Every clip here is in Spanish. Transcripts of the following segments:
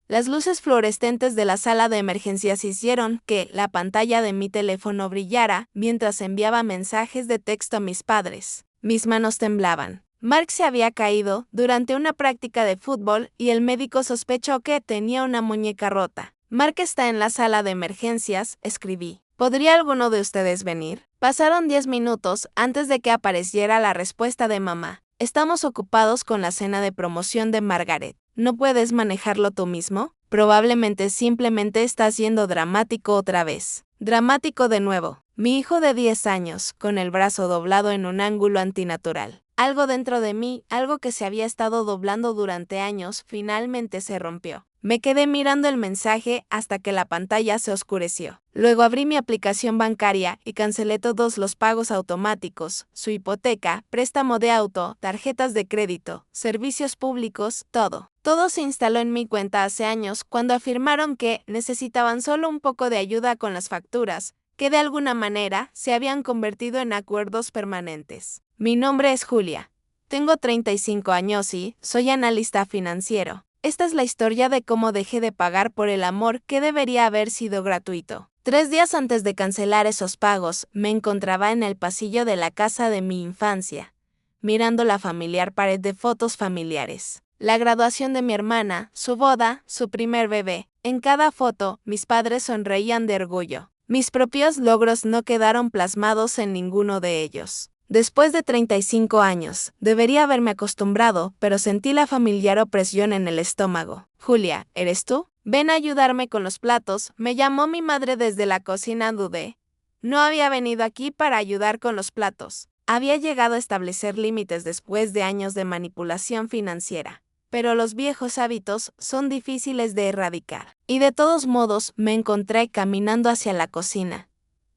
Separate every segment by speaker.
Speaker 1: Las luces fluorescentes de la sala de emergencias hicieron que la pantalla de mi teléfono brillara mientras enviaba mensajes de texto a mis padres. Mis manos temblaban. Mark se había caído durante una práctica de fútbol y el médico sospechó que tenía una muñeca rota. Mark está en la sala de emergencias, escribí. ¿Podría alguno de ustedes venir? Pasaron 10 minutos antes de que apareciera la respuesta de mamá. Estamos ocupados con la cena de promoción de Margaret. ¿No puedes manejarlo tú mismo? Probablemente simplemente estás siendo dramático otra vez. Dramático de nuevo. Mi hijo de 10 años, con el brazo doblado en un ángulo antinatural. Algo dentro de mí, algo que se había estado doblando durante años, finalmente se rompió. Me quedé mirando el mensaje hasta que la pantalla se oscureció. Luego abrí mi aplicación bancaria y cancelé todos los pagos automáticos, su hipoteca, préstamo de auto, tarjetas de crédito, servicios públicos, todo. Todo se instaló en mi cuenta hace años cuando afirmaron que necesitaban solo un poco de ayuda con las facturas, que de alguna manera se habían convertido en acuerdos permanentes. Mi nombre es Julia. Tengo 35 años y soy analista financiero. Esta es la historia de cómo dejé de pagar por el amor que debería haber sido gratuito. 3 días antes de cancelar esos pagos, me encontraba en el pasillo de la casa de mi infancia, mirando la familiar pared de fotos familiares. La graduación de mi hermana, su boda, su primer bebé. En cada foto, mis padres sonreían de orgullo. Mis propios logros no quedaron plasmados en ninguno de ellos. Después de 35 años, debería haberme acostumbrado, pero sentí la familiar opresión en el estómago. Julia, ¿eres tú? Ven a ayudarme con los platos, me llamó mi madre desde la cocina. Dudé. No había venido aquí para ayudar con los platos. Había llegado a establecer límites después de años de manipulación financiera. Pero los viejos hábitos son difíciles de erradicar. Y de todos modos, me encontré caminando hacia la cocina.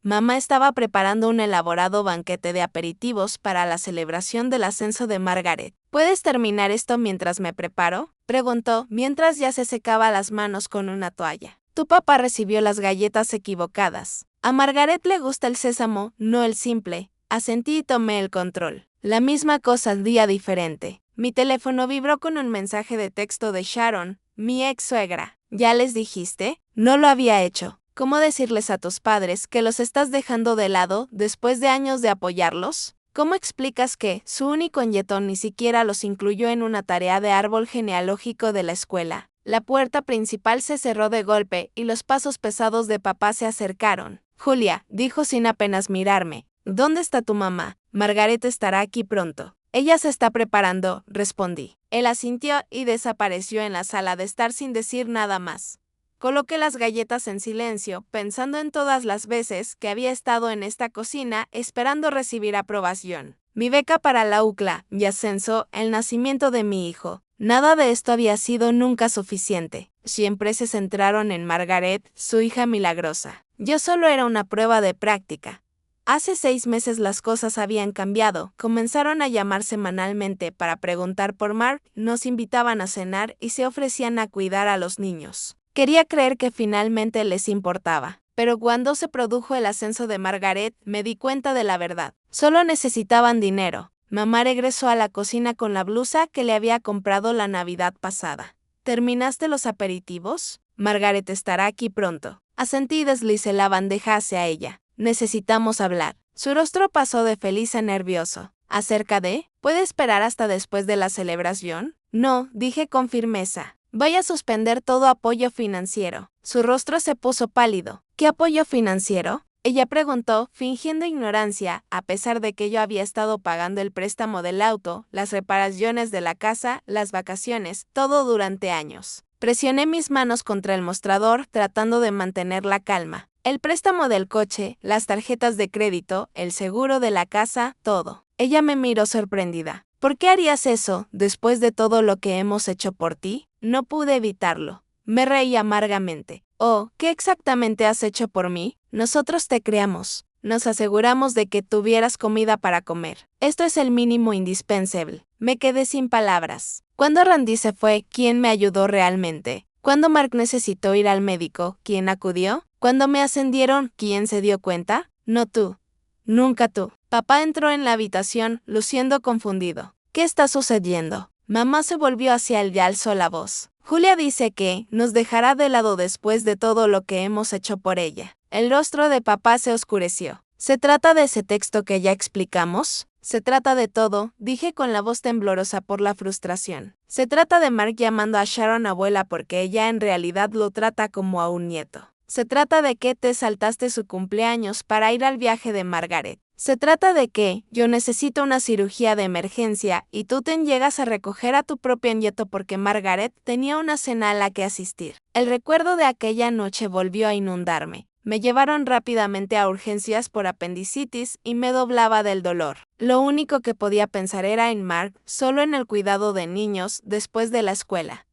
Speaker 1: Mamá estaba preparando un elaborado banquete de aperitivos para la celebración del ascenso de Margaret. ¿Puedes terminar esto mientras me preparo?, preguntó, mientras ya se secaba las manos con una toalla. Tu papá recibió las galletas equivocadas. A Margaret le gusta el sésamo, no el simple. Asentí y tomé el control. La misma cosa al día diferente. Mi teléfono vibró con un mensaje de texto de Sharon, mi ex suegra. ¿Ya les dijiste? No lo había hecho. ¿Cómo decirles a tus padres que los estás dejando de lado después de años de apoyarlos? ¿Cómo explicas que su único yetón ni siquiera los incluyó en una tarea de árbol genealógico de la escuela? La puerta principal se cerró de golpe y los pasos pesados de papá se acercaron. Julia, dijo sin apenas mirarme. ¿Dónde está tu mamá? Margaret estará aquí pronto. Ella se está preparando, respondí. Él asintió y desapareció en la sala de estar sin decir nada más. Coloqué las galletas en silencio, pensando en todas las veces que había estado en esta cocina esperando recibir aprobación. Mi beca para la UCLA y ascenso, el nacimiento de mi hijo. Nada de esto había sido nunca suficiente. Siempre se centraron en Margaret, su hija milagrosa. Yo solo era una prueba de práctica. Hace 6 meses las cosas habían cambiado. Comenzaron a llamar semanalmente para preguntar por Mark, nos invitaban a cenar y se ofrecían a cuidar a los niños. Quería creer que finalmente les importaba, pero cuando se produjo el ascenso de Margaret, me di cuenta de la verdad. Solo necesitaban dinero. Mamá regresó a la cocina con la blusa que le había comprado la Navidad pasada. ¿Terminaste los aperitivos? Margaret estará aquí pronto. Asentí y deslicé la bandeja hacia ella. Necesitamos hablar. Su rostro pasó de feliz a nervioso. ¿Acerca de? ¿Puede esperar hasta después de la celebración? No, dije con firmeza. Voy a suspender todo apoyo financiero. Su rostro se puso pálido. ¿Qué apoyo financiero? Ella preguntó, fingiendo ignorancia, a pesar de que yo había estado pagando el préstamo del auto, las reparaciones de la casa, las vacaciones, todo durante años. Presioné mis manos contra el mostrador, tratando de mantener la calma. El préstamo del coche, las tarjetas de crédito, el seguro de la casa, todo. Ella me miró sorprendida. ¿Por qué harías eso, después de todo lo que hemos hecho por ti? No pude evitarlo. Me reí amargamente. Oh, ¿qué exactamente has hecho por mí? Nosotros te creamos. Nos aseguramos de que tuvieras comida para comer. Esto es el mínimo indispensable. Me quedé sin palabras. Cuando Randy se fue, ¿quién me ayudó realmente? Cuando Mark necesitó ir al médico, ¿quién acudió? Cuando me ascendieron, ¿quién se dio cuenta? No tú. Nunca tú. Papá entró en la habitación, luciendo confundido. ¿Qué está sucediendo? Mamá se volvió hacia él y alzó la voz. Julia dice que nos dejará de lado después de todo lo que hemos hecho por ella. El rostro de papá se oscureció. ¿Se trata de ese texto que ya explicamos? Se trata de todo, dije con la voz temblorosa por la frustración. Se trata de Mark llamando a Sharon abuela porque ella en realidad lo trata como a un nieto. Se trata de que te saltaste su cumpleaños para ir al viaje de Margaret. Se trata de que yo necesito una cirugía de emergencia y tú te llegas a recoger a tu propio nieto porque Margaret tenía una cena a la que asistir. El recuerdo de aquella noche volvió a inundarme. Me llevaron rápidamente a urgencias por apendicitis y me doblaba del dolor. Lo único que podía pensar era en Mark, solo en el cuidado de niños después de la escuela.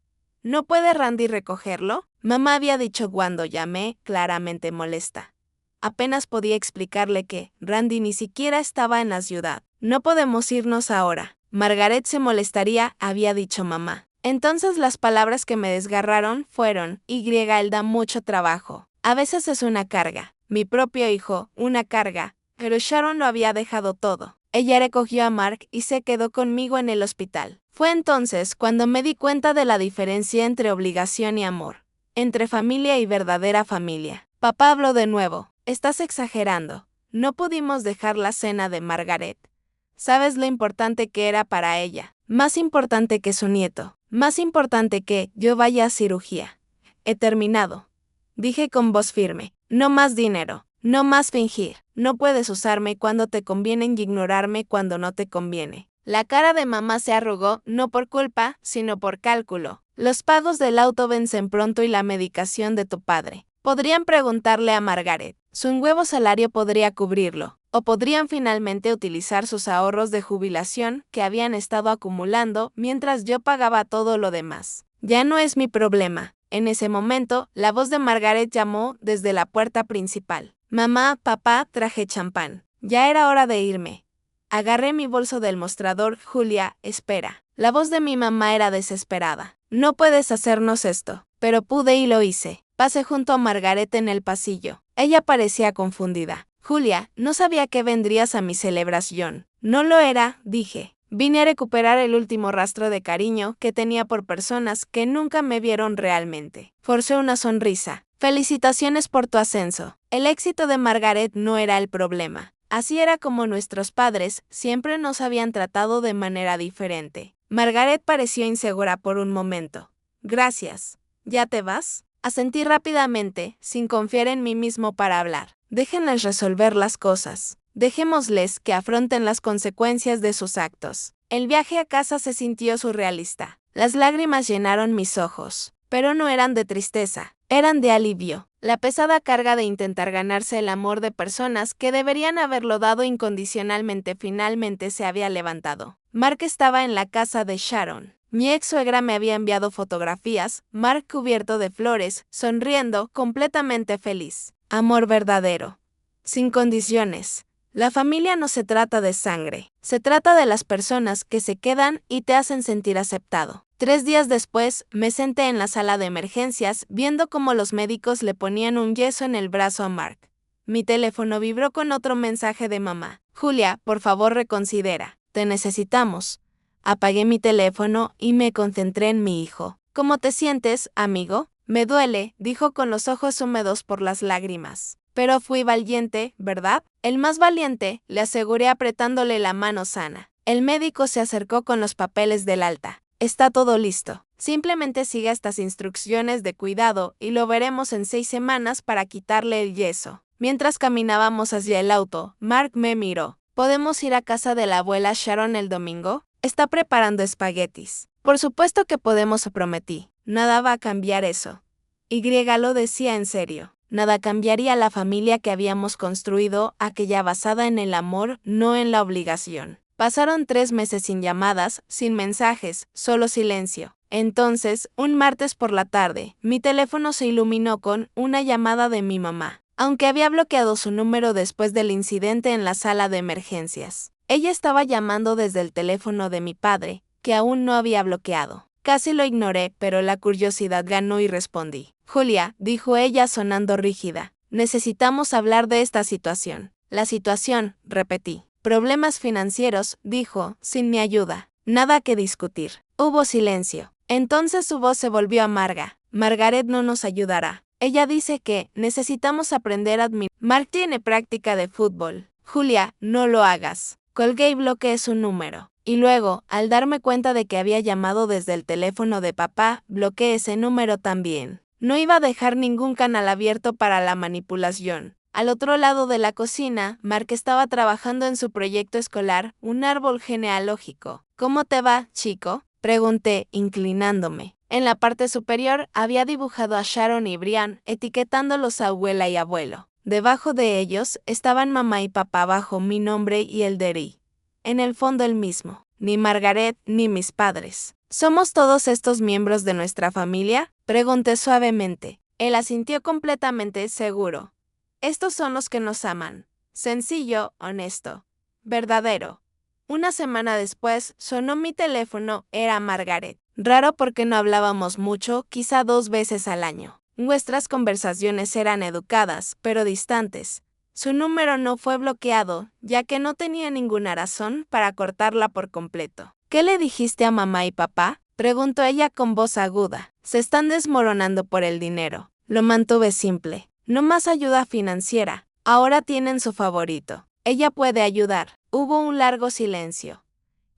Speaker 1: ¿No puede Randy recogerlo? Mamá había dicho cuando llamé, claramente molesta. Apenas podía explicarle que Randy ni siquiera estaba en la ciudad. No podemos irnos ahora. Margaret se molestaría, había dicho mamá. Entonces las palabras que me desgarraron fueron, él da mucho trabajo. A veces es una carga. Mi propio hijo, una carga. Pero Sharon lo había dejado todo. Ella recogió a Mark y se quedó conmigo en el hospital. Fue entonces cuando me di cuenta de la diferencia entre obligación y amor. Entre familia y verdadera familia. Papá habló de nuevo. Estás exagerando. No pudimos dejar la cena de Margaret. ¿Sabes lo importante que era para ella? Más importante que su nieto. Más importante que yo vaya a cirugía. He terminado. Dije con voz firme. No más dinero. No más fingir. No puedes usarme cuando te conviene y ignorarme cuando no te conviene. La cara de mamá se arrugó, no por culpa, sino por cálculo. Los pagos del auto vencen pronto y la medicación de tu padre. Podrían preguntarle a Margaret. Su nuevo salario podría cubrirlo. O podrían finalmente utilizar sus ahorros de jubilación que habían estado acumulando mientras yo pagaba todo lo demás. Ya no es mi problema. En ese momento, la voz de Margaret llamó desde la puerta principal. Mamá, papá, traje champán. Ya era hora de irme. Agarré mi bolso del mostrador. Julia, espera. La voz de mi mamá era desesperada. No puedes hacernos esto. Pero pude y lo hice. Pasé junto a Margaret en el pasillo. Ella parecía confundida. Julia, no sabía que vendrías a mi celebración. No lo era, dije. Vine a recuperar el último rastro de cariño que tenía por personas que nunca me vieron realmente. Forcé una sonrisa. Felicitaciones por tu ascenso. El éxito de Margaret no era el problema. Así era como nuestros padres siempre nos habían tratado de manera diferente. Margaret pareció insegura por un momento. Gracias. ¿Ya te vas? Asentí rápidamente, sin confiar en mí mismo para hablar. Déjenles resolver las cosas. Dejémosles que afronten las consecuencias de sus actos. El viaje a casa se sintió surrealista. Las lágrimas llenaron mis ojos, pero no eran de tristeza, eran de alivio. La pesada carga de intentar ganarse el amor de personas que deberían haberlo dado incondicionalmente finalmente se había levantado. Mark estaba en la casa de Sharon. Mi ex suegra me había enviado fotografías, Mark cubierto de flores, sonriendo, completamente feliz. Amor verdadero. Sin condiciones. La familia no se trata de sangre, se trata de las personas que se quedan y te hacen sentir aceptado. 3 días después, me senté en la sala de emergencias viendo cómo los médicos le ponían un yeso en el brazo a Mark. Mi teléfono vibró con otro mensaje de mamá. Julia, por favor reconsidera. Te necesitamos. Apagué mi teléfono y me concentré en mi hijo. ¿Cómo te sientes, amigo? Me duele, dijo con los ojos húmedos por las lágrimas. Pero fui valiente, ¿verdad? El más valiente, le aseguré apretándole la mano sana. El médico se acercó con los papeles del alta. Está todo listo. Simplemente siga estas instrucciones de cuidado y lo veremos en 6 semanas para quitarle el yeso. Mientras caminábamos hacia el auto, Mark me miró. ¿Podemos ir a casa de la abuela Sharon el domingo? Está preparando espaguetis. Por supuesto que podemos, prometí. Nada va a cambiar eso. Y lo decía en serio. Nada cambiaría la familia que habíamos construido, aquella basada en el amor, no en la obligación. Pasaron 3 meses sin llamadas, sin mensajes, solo silencio. Entonces, un martes por la tarde, mi teléfono se iluminó con una llamada de mi mamá. Aunque había bloqueado su número después del incidente en la sala de emergencias. Ella estaba llamando desde el teléfono de mi padre, que aún no había bloqueado. Casi lo ignoré, pero la curiosidad ganó y respondí. Julia, dijo ella sonando rígida, necesitamos hablar de esta situación. La situación, repetí. Problemas financieros, dijo, sin mi ayuda. Nada que discutir. Hubo silencio. Entonces su voz se volvió amarga. Margaret no nos ayudará. Ella dice que necesitamos aprender a admirar. Mark tiene práctica de fútbol. Julia, no lo hagas. Colgué y bloqueé su número. Y luego, al darme cuenta de que había llamado desde el teléfono de papá, bloqueé ese número también. No iba a dejar ningún canal abierto para la manipulación. Al otro lado de la cocina, Mark estaba trabajando en su proyecto escolar, un árbol genealógico. ¿Cómo te va, chico?, pregunté, inclinándome. En la parte superior había dibujado a Sharon y Brian, etiquetándolos a abuela y abuelo. Debajo de ellos estaban mamá y papá bajo mi nombre y el de Eri. En el fondo el mismo. Ni Margaret ni mis padres. ¿Somos todos estos miembros de nuestra familia?, pregunté suavemente. Él asintió completamente seguro. Estos son los que nos aman. Sencillo, honesto. Verdadero. Una semana después, sonó mi teléfono, era Margaret. Raro porque no hablábamos mucho, quizá 2 veces al año. Nuestras conversaciones eran educadas, pero distantes. Su número no fue bloqueado, ya que no tenía ninguna razón para cortarla por completo. ¿Qué le dijiste a mamá y papá?, preguntó ella con voz aguda. Se están desmoronando por el dinero. Lo mantuve simple. No más ayuda financiera. Ahora tienen su favorito. Ella puede ayudar. Hubo un largo silencio.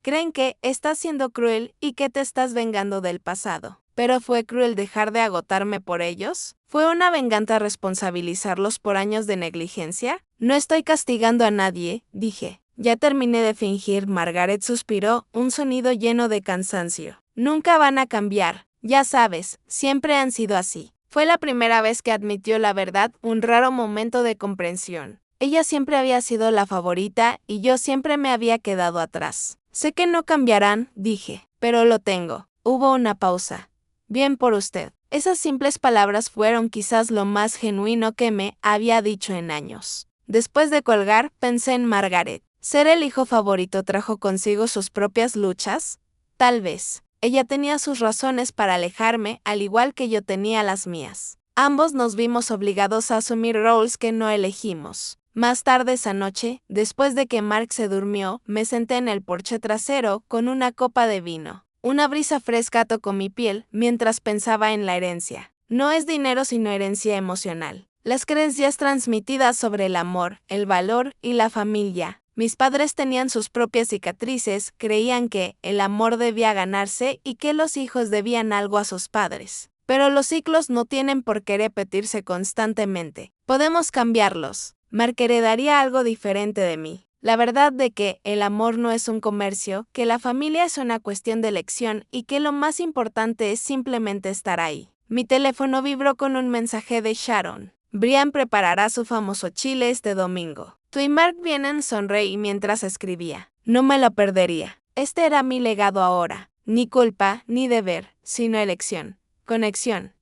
Speaker 1: Creen que estás siendo cruel y que te estás vengando del pasado. ¿Pero fue cruel dejar de agotarme por ellos? ¿Fue una venganza responsabilizarlos por años de negligencia? No estoy castigando a nadie, dije. Ya terminé de fingir. Margaret suspiró, un sonido lleno de cansancio. Nunca van a cambiar. Ya sabes, siempre han sido así. Fue la primera vez que admitió la verdad, un raro momento de comprensión. Ella siempre había sido la favorita y yo siempre me había quedado atrás. Sé que no cambiarán, dije, pero lo tengo. Hubo una pausa. Bien por usted. Esas simples palabras fueron quizás lo más genuino que me había dicho en años. Después de colgar, pensé en Margaret. ¿Ser el hijo favorito trajo consigo sus propias luchas? Tal vez. Ella tenía sus razones para alejarme, al igual que yo tenía las mías. Ambos nos vimos obligados a asumir roles que no elegimos. Más tarde esa noche, después de que Mark se durmió, me senté en el porche trasero con una copa de vino. Una brisa fresca tocó mi piel mientras pensaba en la herencia. No es dinero sino herencia emocional. Las creencias transmitidas sobre el amor, el valor y la familia. Mis padres tenían sus propias cicatrices, creían que el amor debía ganarse y que los hijos debían algo a sus padres. Pero los ciclos no tienen por qué repetirse constantemente. Podemos cambiarlos. Mark heredaría algo diferente de mí. La verdad de que el amor no es un comercio, que la familia es una cuestión de elección y que lo más importante es simplemente estar ahí. Mi teléfono vibró con un mensaje de Sharon. Brian preparará su famoso chile este domingo. Tú y Mark vienen, sonreí mientras escribía. No me lo perdería. Este era mi legado ahora. Ni culpa, ni deber, sino elección. Conexión.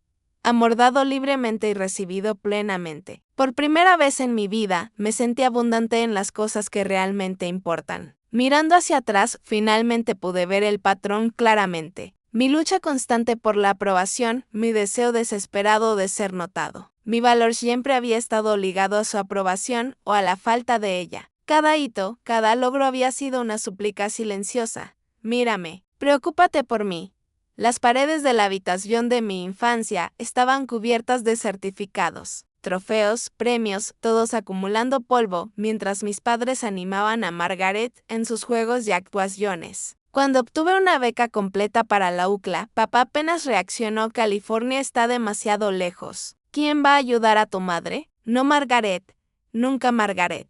Speaker 1: Amor dado libremente y recibido plenamente. Por primera vez en mi vida, me sentí abundante en las cosas que realmente importan. Mirando hacia atrás, finalmente pude ver el patrón claramente. Mi lucha constante por la aprobación, mi deseo desesperado de ser notado. Mi valor siempre había estado ligado a su aprobación o a la falta de ella. Cada hito, cada logro había sido una súplica silenciosa. Mírame, preocúpate por mí. Las paredes de la habitación de mi infancia estaban cubiertas de certificados, trofeos, premios, todos acumulando polvo, mientras mis padres animaban a Margaret en sus juegos y actuaciones. Cuando obtuve una beca completa para la UCLA, papá apenas reaccionó: California está demasiado lejos. ¿Quién va a ayudar a tu madre? No Margaret. Nunca Margaret.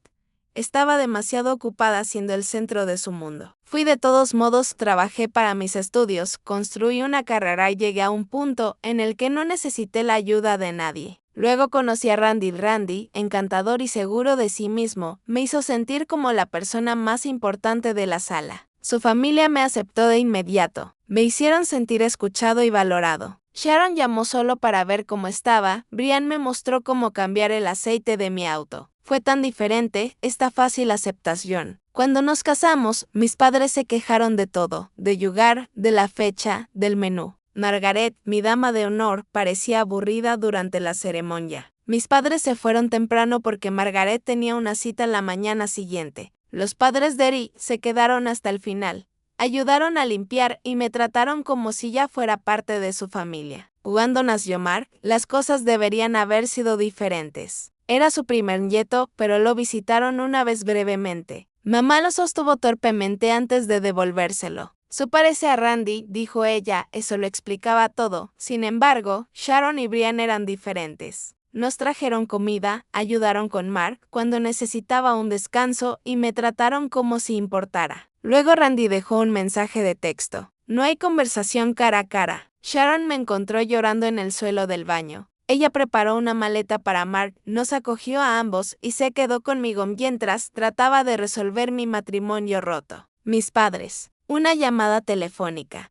Speaker 1: Estaba demasiado ocupada siendo el centro de su mundo. Fui de todos modos, trabajé para mis estudios, construí una carrera y llegué a un punto en el que no necesité la ayuda de nadie. Luego conocí a Randy. Randy, encantador y seguro de sí mismo, me hizo sentir como la persona más importante de la sala. Su familia me aceptó de inmediato. Me hicieron sentir escuchado y valorado. Sharon llamó solo para ver cómo estaba. Brian me mostró cómo cambiar el aceite de mi auto. Fue tan diferente esta fácil aceptación. Cuando nos casamos, mis padres se quejaron de todo, del lugar, de la fecha, del menú. Margaret, mi dama de honor, parecía aburrida durante la ceremonia. Mis padres se fueron temprano porque Margaret tenía una cita la mañana siguiente. Los padres de Eri se quedaron hasta el final. Ayudaron a limpiar y me trataron como si ya fuera parte de su familia. Cuando nació Mark, las cosas deberían haber sido diferentes. Era su primer nieto, pero lo visitaron una vez brevemente. Mamá lo sostuvo torpemente antes de devolvérselo. Su parece a Randy, dijo ella, eso lo explicaba todo. Sin embargo, Sharon y Brian eran diferentes. Nos trajeron comida, ayudaron con Mark cuando necesitaba un descanso y me trataron como si importara. Luego Randy dejó un mensaje de texto. No hay conversación cara a cara. Sharon me encontró llorando en el suelo del baño. Ella preparó una maleta para Mark, nos acogió a ambos y se quedó conmigo mientras trataba de resolver mi matrimonio roto. Mis padres. Una llamada telefónica.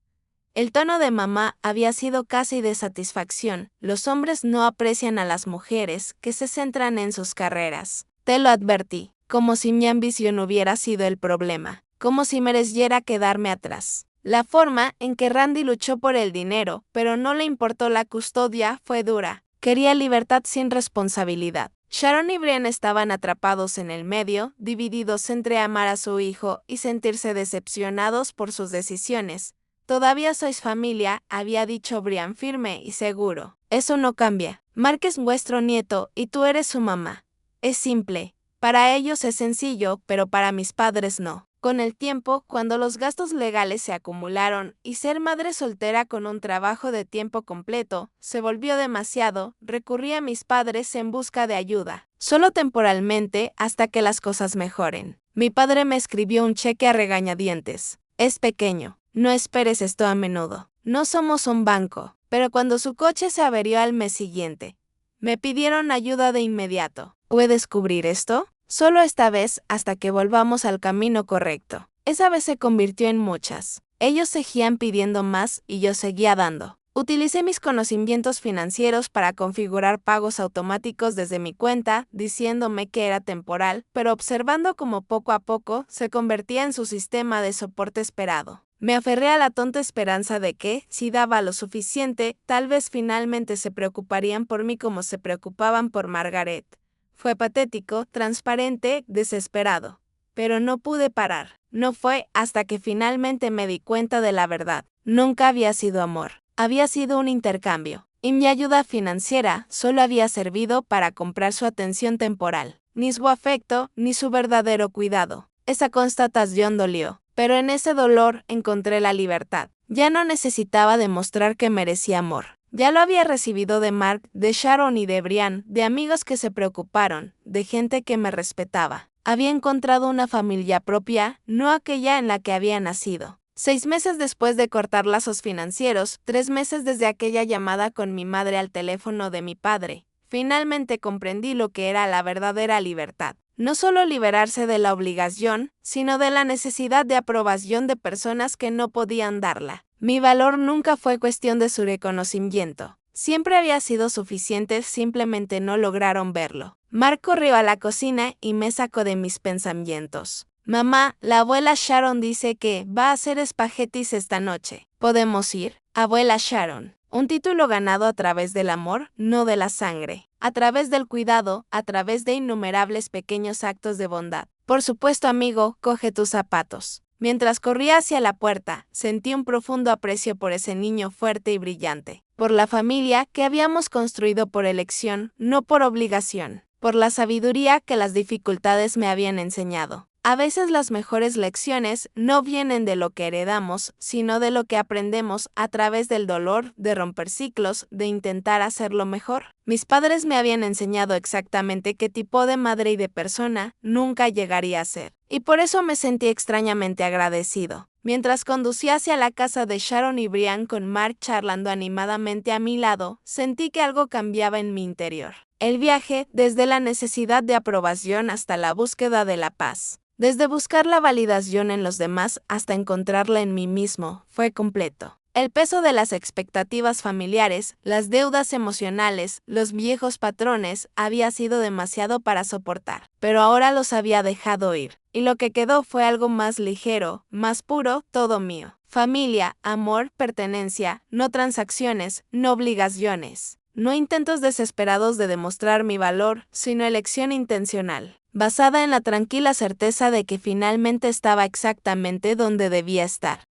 Speaker 1: El tono de mamá había sido casi de satisfacción. Los hombres no aprecian a las mujeres que se centran en sus carreras. Te lo advertí, como si mi ambición hubiera sido el problema, como si mereciera quedarme atrás. La forma en que Randy luchó por el dinero, pero no le importó la custodia, fue dura. Quería libertad sin responsabilidad. Sharon y Brian estaban atrapados en el medio, divididos entre amar a su hijo y sentirse decepcionados por sus decisiones. Todavía sois familia, había dicho Brian firme y seguro. Eso no cambia. Mark es vuestro nieto y tú eres su mamá. Es simple. Para ellos es sencillo, pero para mis padres no. Con el tiempo, cuando los gastos legales se acumularon y ser madre soltera con un trabajo de tiempo completo se volvió demasiado, recurrí a mis padres en busca de ayuda, solo temporalmente hasta que las cosas mejoren. Mi padre me escribió un cheque a regañadientes. Es pequeño. No esperes esto a menudo. No somos un banco, pero cuando su coche se averió al mes siguiente, me pidieron ayuda de inmediato. ¿Puedes cubrir esto? Solo esta vez hasta que volvamos al camino correcto. Esa vez se convirtió en muchas. Ellos seguían pidiendo más y yo seguía dando. Utilicé mis conocimientos financieros para configurar pagos automáticos desde mi cuenta, diciéndome que era temporal, pero observando cómo poco a poco se convertía en su sistema de soporte esperado. Me aferré a la tonta esperanza de que, si daba lo suficiente, tal vez finalmente se preocuparían por mí como se preocupaban por Margaret. Fue patético, transparente, desesperado. Pero no pude parar. No fue hasta que finalmente me di cuenta de la verdad. Nunca había sido amor. Había sido un intercambio. Y mi ayuda financiera solo había servido para comprar su atención temporal. Ni su afecto, ni su verdadero cuidado. Esa constatación dolió. Pero en ese dolor encontré la libertad. Ya no necesitaba demostrar que merecía amor. Ya lo había recibido de Mark, de Sharon y de Brian, de amigos que se preocuparon, de gente que me respetaba. Había encontrado una familia propia, no aquella en la que había nacido. 6 meses después de cortar lazos financieros, 3 meses desde aquella llamada con mi madre al teléfono de mi padre, finalmente comprendí lo que era la verdadera libertad. No solo liberarse de la obligación, sino de la necesidad de aprobación de personas que no podían darla. Mi valor nunca fue cuestión de su reconocimiento. Siempre había sido suficiente, simplemente no lograron verlo. Mark corrió a la cocina y me sacó de mis pensamientos. Mamá, la abuela Sharon dice que va a hacer espaguetis esta noche. ¿Podemos ir? Abuela Sharon. Un título ganado a través del amor, no de la sangre. A través del cuidado, a través de innumerables pequeños actos de bondad. Por supuesto, amigo, coge tus zapatos. Mientras corría hacia la puerta, sentí un profundo aprecio por ese niño fuerte y brillante. Por la familia que habíamos construido por elección, no por obligación. Por la sabiduría que las dificultades me habían enseñado. A veces las mejores lecciones no vienen de lo que heredamos, sino de lo que aprendemos a través del dolor, de romper ciclos, de intentar hacerlo mejor. Mis padres me habían enseñado exactamente qué tipo de madre y de persona nunca llegaría a ser. Y por eso me sentí extrañamente agradecido. Mientras conducía hacia la casa de Sharon y Brian con Mark charlando animadamente a mi lado, sentí que algo cambiaba en mi interior. El viaje, desde la necesidad de aprobación hasta la búsqueda de la paz. Desde buscar la validación en los demás hasta encontrarla en mí mismo, fue completo. El peso de las expectativas familiares, las deudas emocionales, los viejos patrones, había sido demasiado para soportar, pero ahora los había dejado ir, y lo que quedó fue algo más ligero, más puro, todo mío. Familia, amor, pertenencia, no transacciones, no obligaciones. No intentos desesperados de demostrar mi valor, sino elección intencional. basada en la tranquila certeza de que finalmente estaba exactamente donde debía estar.